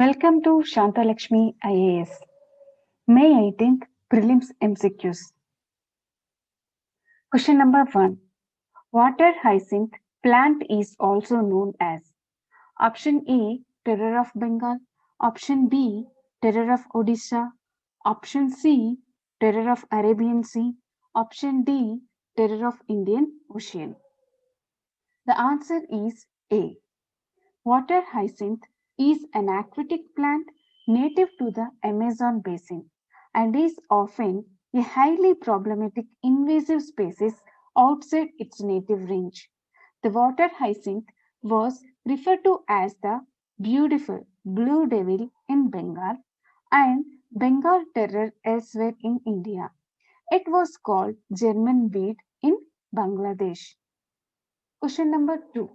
Welcome to Shanta Lakshmi IAS, May 18th Prelims MCQs. Question number 1. Water hyacinth plant is also known as Option A. Terror of Bengal, Option B. Terror of Odisha, Option C. Terror of Arabian Sea, Option D. Terror of Indian Ocean. The answer is A. Water hyacinth is an aquatic plant native to the Amazon basin and is often a highly problematic invasive species outside its native range. The water hyacinth was referred to as the beautiful blue devil in Bengal and Bengal terror elsewhere in India. It was called German weed in Bangladesh. Question number 2.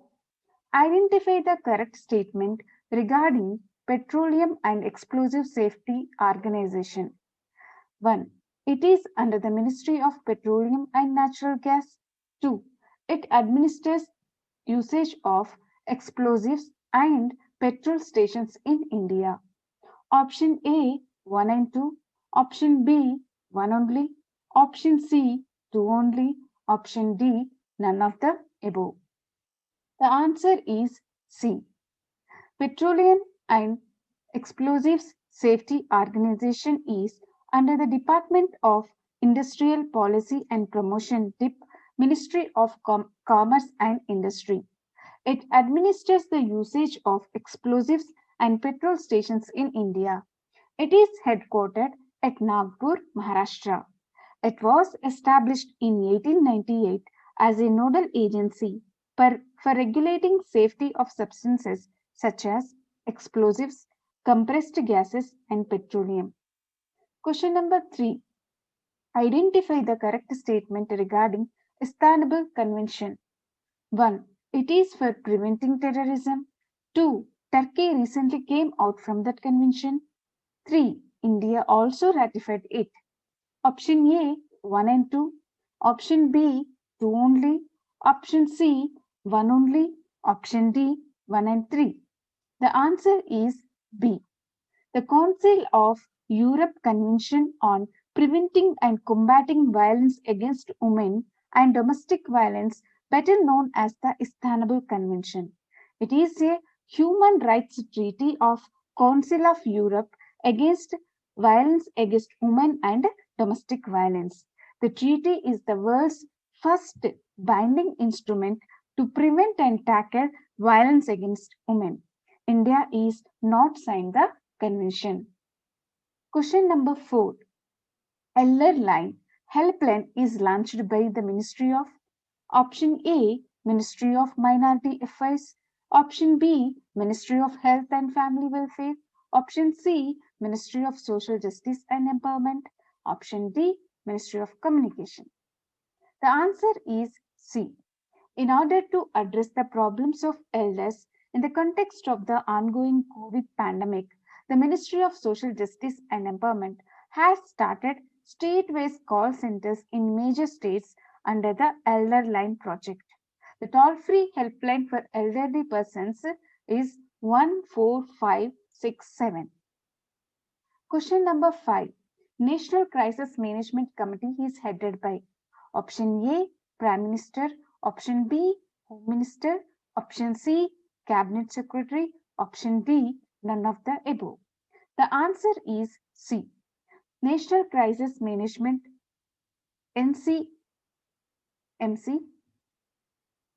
Identify the correct statement regarding Petroleum and Explosive Safety Organization. 1. It is under the Ministry of Petroleum and Natural Gas. 2. It administers usage of explosives and petrol stations in India. Option A 1 and 2. Option B 1 only. Option C 2 only. Option D none of the above. The answer is C. Petroleum and Explosives Safety Organization is under the Department of Industrial Policy and Promotion DIP, Ministry of Commerce and Industry. It administers the usage of explosives and petrol stations in India. It is headquartered at Nagpur, Maharashtra. It was established in 1898 as a nodal agency for regulating safety of substances such as explosives, compressed gases, and petroleum. Question number 3. Identify the correct statement regarding Istanbul Convention. 1. It is for preventing terrorism. 2. Turkey recently came out from that convention. 3. India also ratified it. Option A 1 and 2. Option B 2 only. Option C 1 only. Option D 1 and 3. The answer is B. The Council of Europe Convention on Preventing and Combating Violence Against Women and Domestic Violence, better known as the Istanbul Convention. It is a human rights treaty of Council of Europe against violence against women and domestic violence. The treaty is the world's first binding instrument to prevent and tackle violence against women. India is not signed the convention. Question number 4. Elder Line helpline is launched by the Ministry of Option A, Ministry of Minority Affairs. Option B, Ministry of Health and Family Welfare. Option C, Ministry of Social Justice and Empowerment. Option D, Ministry of Communication. The answer is C. In order to address the problems of elders in the context of the ongoing COVID pandemic, the Ministry of Social Justice and Empowerment has started state-wise call centers in major states under the Elder Line project. The toll-free helpline for elderly persons is 14567. Question number 5. National Crisis Management Committee is headed by Option A, Prime Minister, Option B, Home Minister, Option C, Cabinet Secretary, Option D, none of the above. The answer is C. National Crisis Management NCMC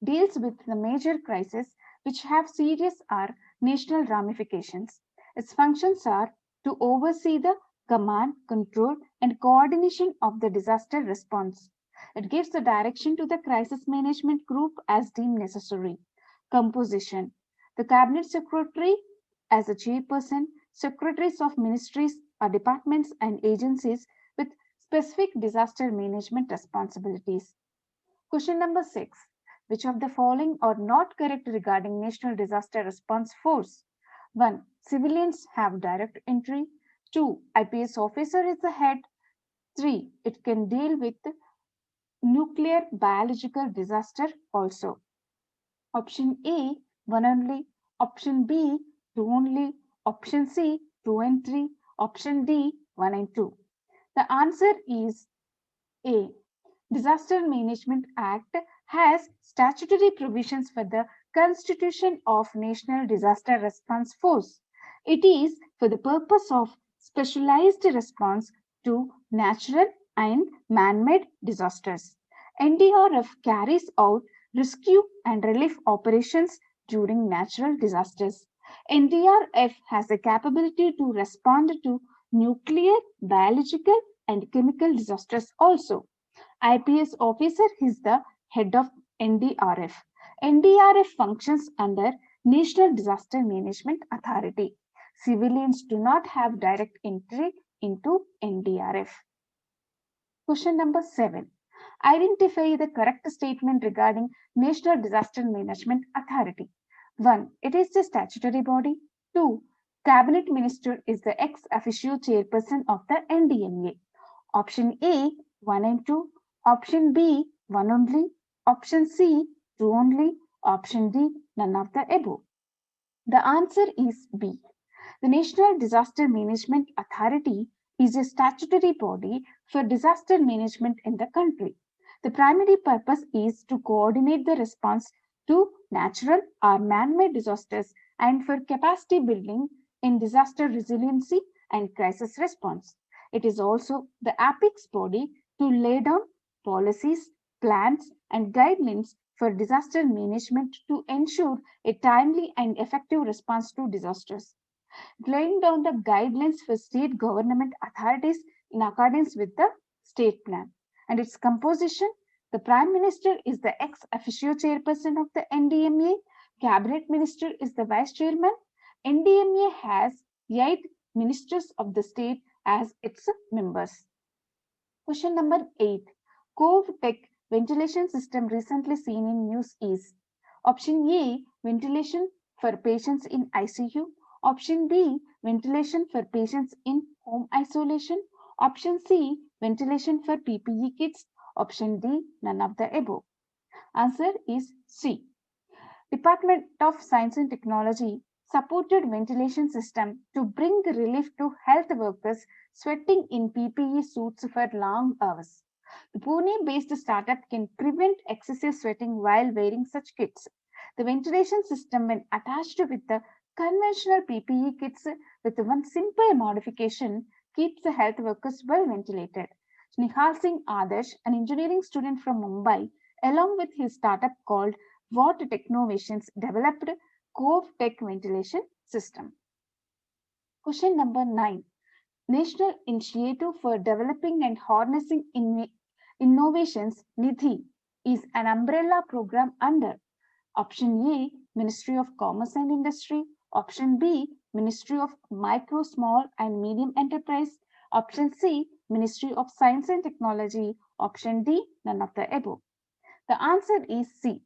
deals with the major crises which have serious or national ramifications. Its functions are to oversee the command, control, and coordination of the disaster response. It gives the direction to the crisis management group as deemed necessary. Composition. The Cabinet Secretary as a chairperson, secretaries of ministries or departments and agencies with specific disaster management responsibilities. Question number 6. Which of the following are not correct regarding National Disaster Response Force? 1. Civilians have direct entry. 2. IPS officer is the head. 3. It can deal with nuclear biological disaster also. Option A 1 only. Option B 2 only. Option C, 2 and 3. Option D, 1 and 2. The answer is A. Disaster Management Act has statutory provisions for the constitution of National Disaster Response Force. It is for the purpose of specialized response to natural and man-made disasters. NDRF carries out rescue and relief operations during natural disasters. NDRF has the capability to respond to nuclear, biological, and chemical disasters also. IPS officer is the head of NDRF. NDRF functions under National Disaster Management Authority. Civilians do not have direct entry into NDRF. Question number 7. Identify the correct statement regarding National Disaster Management Authority. 1. It is the statutory body. 2. Cabinet Minister is the ex officio chairperson of the NDMA. Option A, 1 and 2. Option B, 1 only. Option C, 2 only. Option D, none of the above. The answer is B. The National Disaster Management Authority is a statutory body for disaster management in the country. The primary purpose is to coordinate the response to natural or man-made disasters and for capacity building in disaster resiliency and crisis response. It is also the apex body to lay down policies, plans, and guidelines for disaster management to ensure a timely and effective response to disasters. Laying down the guidelines for state government authorities in accordance with the state plan. And its composition, the Prime Minister is the ex officio chairperson of the NDMA, Cabinet Minister is the vice chairman. NDMA has 8 ministers of the state as its members. Question number 8. Cove Tech ventilation system recently seen in news is Option A, ventilation for patients in ICU. Option B, ventilation for patients in home isolation. Option C, ventilation for PPE kits. Option D, none of the above. Answer is C. Department of Science and Technology supported ventilation system to bring relief to health workers sweating in PPE suits for long hours. The Pune-based startup can prevent excessive sweating while wearing such kits. The ventilation system, when attached with the conventional PPE kits with one simple modification, keeps the health workers well ventilated. Nihal Singh Adarsh, an engineering student from Mumbai, along with his startup called Watt Technovations, developed Cove Tech ventilation system. Question number 9. National Initiative for Developing and Harnessing Innovations, NIDHI, is an umbrella program under Option A, Ministry of Commerce and Industry. Option B, Ministry of Micro, Small and Medium Enterprise. Option C, Ministry of Science and Technology. Option D, none of the above. The answer is C.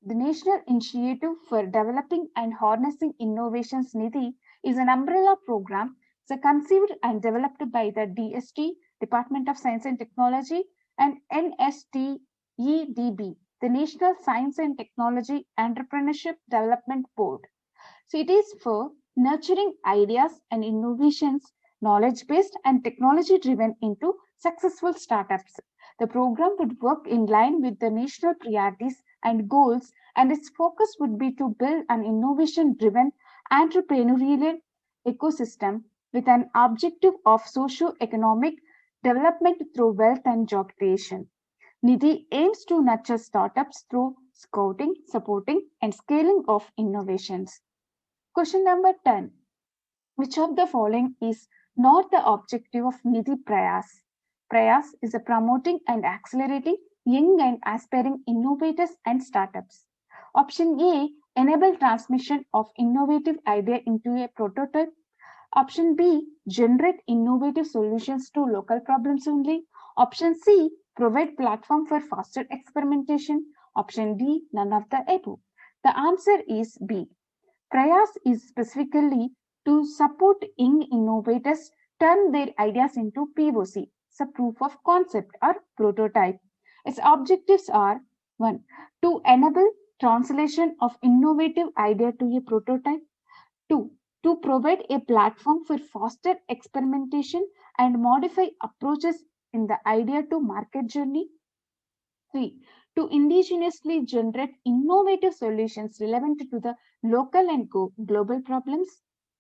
The National Initiative for Developing and Harnessing Innovations, NIDHI, is an umbrella program conceived and developed by the DST, Department of Science and Technology, and NSTEDB, the National Science and Technology Entrepreneurship Development Board. So it is for nurturing ideas and innovations, knowledge-based and technology-driven into successful startups. The program would work in line with the national priorities and goals, and its focus would be to build an innovation-driven entrepreneurial ecosystem with an objective of socio-economic development through wealth and job creation. NIDHI aims to nurture startups through scouting, supporting, and scaling of innovations. Question number 10. Which of the following is not the objective of NIDHI Prayas? Prayas is a promoting and accelerating young and aspiring innovators and startups. Option A, enable transmission of innovative idea into a prototype. Option B, generate innovative solutions to local problems only. Option C, provide platform for faster experimentation. Option D, none of the above. The answer is B. Prayas is specifically to support young innovators turn their ideas into POC, so proof of concept or prototype. Its objectives are 1. To enable translation of innovative idea to a prototype. 2. to provide a platform for faster experimentation and modify approaches in the idea to market journey. 3. To indigenously generate innovative solutions relevant to the local and global problems.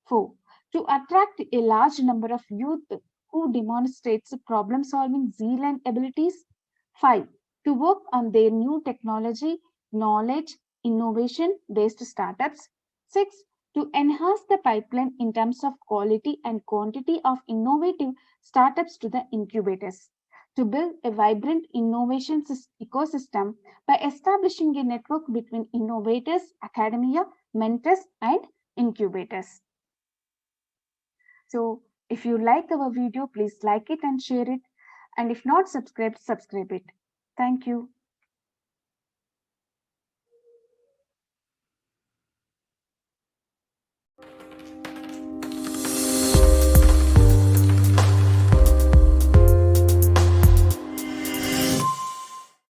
4. To attract a large number of youth who demonstrates problem-solving zeal and abilities. 5. To work on their new technology, knowledge, innovation-based startups. 6. To enhance the pipeline in terms of quality and quantity of innovative startups to the incubators, to build a vibrant innovation ecosystem by establishing a network between innovators, academia, mentors, and incubators. So, if you like our video, please like it and share it. And if not subscribed, subscribe it. Thank you.